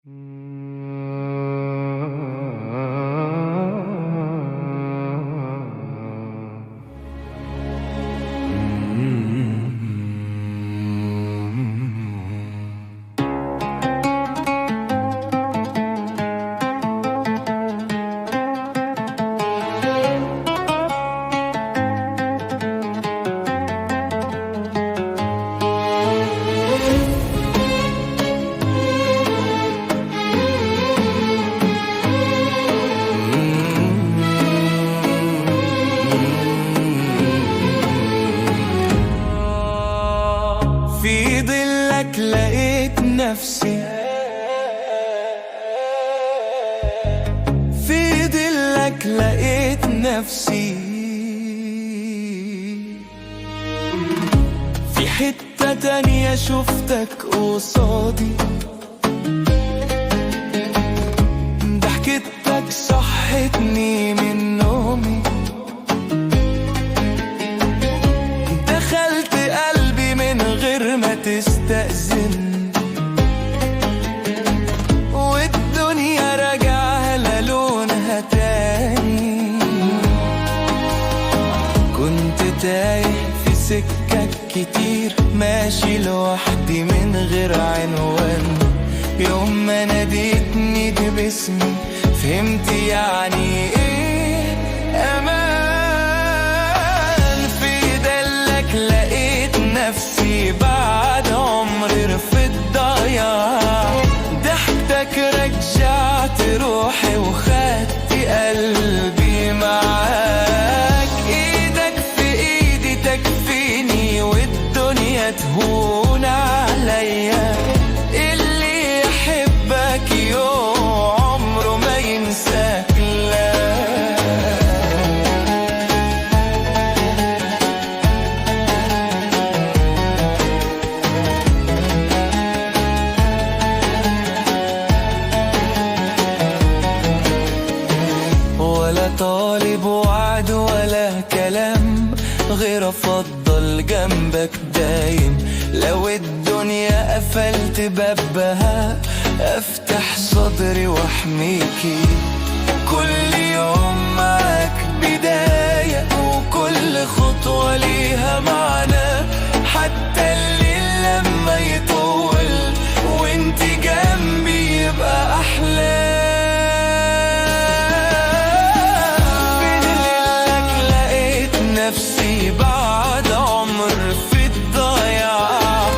في ظلك لقيت نفسي، في ظلك لقيت نفسي، في حتة تانية شفتك قصادي، ضحكتك صحتني من نومي، دخلت قلبي من غير ما تستأذن، والدنيا راجعة للونها تاني. كنت تايه في سكك كتير، ماشي لوحدي من غير عنوان، يوم ما ناديتني باسمي فهمت يعني ايه امان. في دلك لقيت نفسي بعد عمري رفض ضياع، ضحكتك رجعت روحي وخدت قلبي معاك، ايدك في ايدي تكفيني والدنيا تهون عليا، اللي يحبك يوم عمره ما ينساك. لا ولا طالب وعد ولا كلام، غير افضل جنبك دايم، لو الدنيا قفلت بابها افتح صدري واحميكي، كل يوم معاك بداية وكل خطوة ليها معنى، حتى الليل لما يطول وانت جنبي يبقى أحلى. نفسي بعد عمر في الضياع،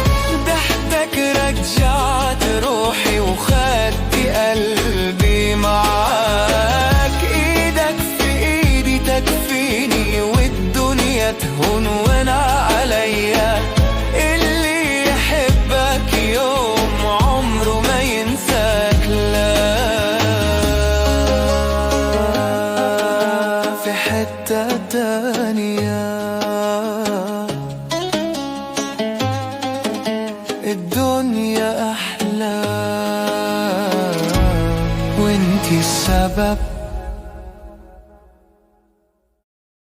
ضحكتك رجعت روحي وخدت قلبي معاك، ايدك في ايدي تكفيني والدنيا تهون وانا عليا، اللي يحبك يوم عمره ما ينساك. لا في حتة تانية الدنيا أحلى، وانتي السبب